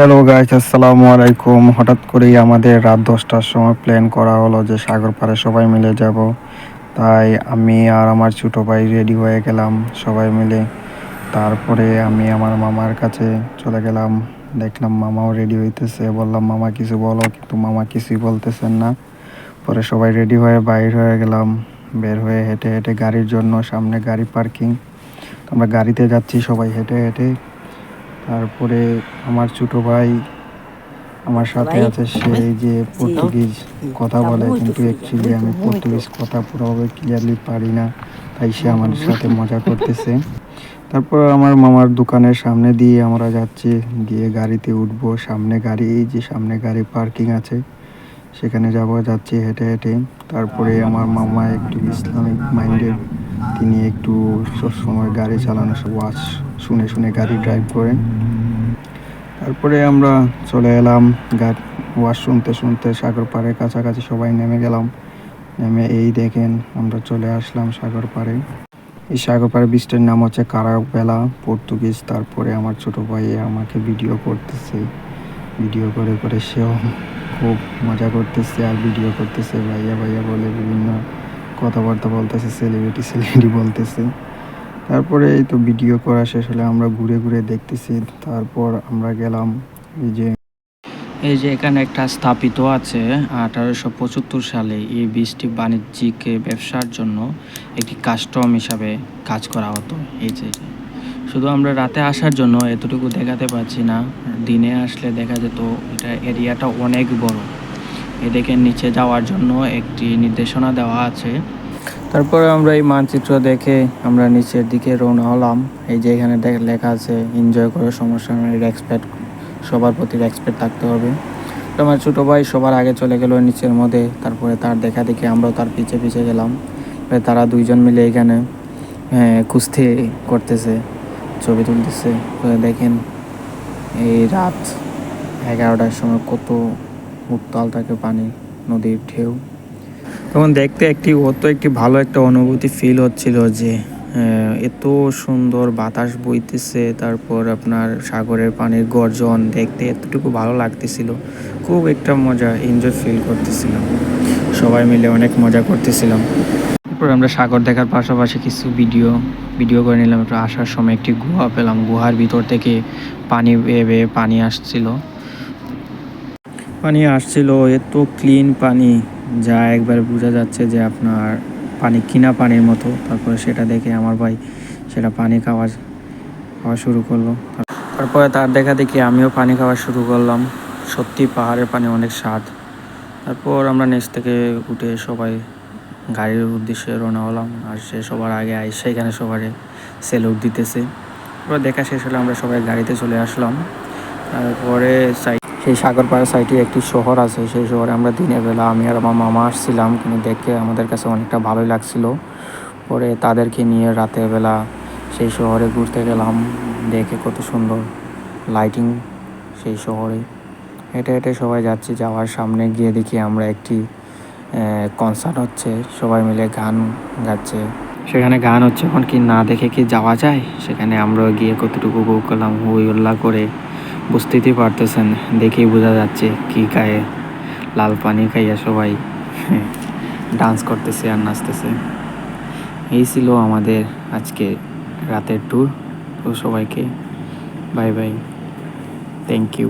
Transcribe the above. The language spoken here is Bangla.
হ্যালো গাইস, আসসালামু আলাইকুম। হঠাৎ করেই আমাদের রাত 10টার সময় প্ল্যান করা হলো যে সাগর পাড়ে সবাই মিলে যাব। তাই আমি আর আমার ছোটো ভাই রেডি হয়ে গেলাম সবাই মিলে। তারপরে আমি আমার মামার কাছে চলে গেলাম, দেখলাম মামাও রেডি হইতেছে। বললাম মামা কিছু বলো, কিন্তু মামা কিছুই বলতেছেন না। পরে সবাই রেডি হয়ে বাইর হয়ে গেলাম। বের হয়ে হেঁটে হেঁটে গাড়ির জন্য, সামনে গাড়ি পার্কিং, আমরা গাড়িতে যাচ্ছি সবাই হেঁটে হেঁটে। তারপরে আমার ছোটো ভাই আমার সাথে ভাই আছে, সে যে জি পর্তুগিজ কথা কামু বলে, কিন্তু হইতেছে অ্যাকচুয়ালি মুইতো আমি মুইতো পর্তুগিজ কথা পুরোভাবে ক্লিয়ারলি পারি না। তাই সে মুইতো আমাদের সাথে মুইতো মজা করতেছে। তারপর আমার মামার দোকানের সামনে দিয়ে আমরা যাচ্ছি, গিয়ে গাড়িতে উঠবো। সামনে গাড়ি, এই যে সামনে গাড়ি পার্কিং আছে, সেখানে যাচ্ছি হেঁটে হেঁটে। তারপরে আমার মামা একটু ইসলামিক মাইন্ডেড, তিনি একটু সবসময় গাড়ি চালানোর ওয়াজ শুনে শুনে গাড়ি ড্রাইভ করেন। তারপরে আমরা চলে এলাম ওয়াজ শুনতে শুনতে সাগর পাড়ের কাছাকাছি সবাই নেমে গেলাম। নেমে এই দেখেন আমরা চলে আসলাম সাগর পাড়ে। এই সাগর পাড়ের বীজটার নাম হচ্ছে কারাবেলা, পর্তুগিজ। তারপরে আমার ছোটো ভাই আমাকে ভিডিও করতেছে, ভিডিও করে করে সেও খুব মজা করতেছে আর ভিডিও করতেছে, ভাইয়া ভাইয়া বলে বিভিন্ন কথাবার্তা বলতেছে, সেলিব্রিটি সেলিব্রিটি বলতেছে। তারপরে এই তো ভিডিও করা শেষ হলে আমরা ঘুরে ঘুরে দেখতেছি। তারপর আমরা গেলাম এই যে এখানে একটা স্থাপিত আছে 1875 সালে। এই বীজটি বাণিজ্যিক ব্যবসার জন্য একটি কাস্টম হিসাবে কাজ করা হতো। এই যে শুধু আমরা রাতে আসার জন্য এতটুকু দেখাতে পারছি না, দিনে আসলে দেখা যেত এটা এরিয়াটা অনেক বড়। এদিকে নিচে যাওয়ার জন্য একটি নির্দেশনা দেওয়া আছে। তারপরে আমরা এই মানচিত্র দেখে আমরা নিচের দিকে রওনা হলাম। এই যে এখানে লেখা আছে এনজয় করে, সমস্যা নেই, রেসপেক্ট, সবার প্রতি রেসপেক্ট থাকতে হবে। তো আমার ছোটো ভাই সবার আগে চলে গেল নিচের মধ্যে। তারপরে তার দেখা দেখি আমরাও তার পিছে পিছে গেলাম। তারা দুইজন মিলে এখানে কুস্তি করতেছে, ছবি তুলতেছে। দেখেন এই রাত 11টার সময় কত উত্তাল থাকে পানি, নদীর ঢেউ। তখন দেখতে একটি ভালো একটা অনুভূতি ফিল হচ্ছিল যে এত সুন্দর বাতাস বইতেছে, তারপর আপনার সাগরের পানির গর্জন দেখতে এতটুকু ভালো লাগতেছিল। খুব একটা মজা এনজয় ফিল করতেছিলাম, সবাই মিলে অনেক মজা করতেছিলাম। তারপর আমরা সাগর দেখার পাশাপাশি কিছু ভিডিও করে নিলাম। একটু আসার সময় একটি গুহা পেলাম, গুহার ভিতর থেকে পানি বেয়ে বেয়ে পানি আসছিল, এত ক্লিন পানি যা একবার বোঝা যাচ্ছে যে আপনার পানি কিনা পানির মতো। তারপরে সেটা দেখে আমার ভাই সেটা পানি খাওয়া শুরু করলো। তারপরে তার দেখা দেখি আমিও পানি খাওয়া শুরু করলাম। সত্যি পাহাড়ের পানি অনেক স্বাদ। তারপর আমরা নিচ থেকে উঠে সবাই গাড়ির উদ্দেশ্যে রওনা হলাম। আর সে সবার আগে আইসে এখানে সবার সেলুট দিতেছে। তারপর দেখা শেষ হলে আমরা সবাই গাড়িতে চলে আসলাম। তারপরে সেই সাগর পাড়ের সাইডে একটি শহর আছে, সেই শহরে আমরা দিনের বেলা আমি আর আমার মামা আসছিলাম, কিন্তু দেখে আমাদের কাছে অনেকটা ভালোই লাগছিল। পরে তাদেরকে নিয়ে রাতের বেলা সেই শহরে ঘুরতে গেলাম। দেখে কত সুন্দর লাইটিং সেই শহরে। হেঁটে হেঁটে সবাই যাচ্ছি, যাওয়ার সামনে গিয়ে দেখি আমরা একটি কনসার্ট হচ্ছে, সবাই মিলে গান গাচ্ছে। সেখানে গান হচ্ছে, এখন কি না দেখে কি যাওয়া যায়? সেখানে আমরাও গিয়ে কতটুকু উপভোগ করলাম, হই হল্লা করে। বুঝতেই পারতেছেন, দেখেই বোঝা যাচ্ছে কি গায়ে লাল পানি খাইয়া সবাই ডান্স করতেছে আর নাচতেছে। এই ছিল আমাদের আজকে রাতের ট্যুর। তো সবাইকে বাই বাই, থ্যাংক ইউ।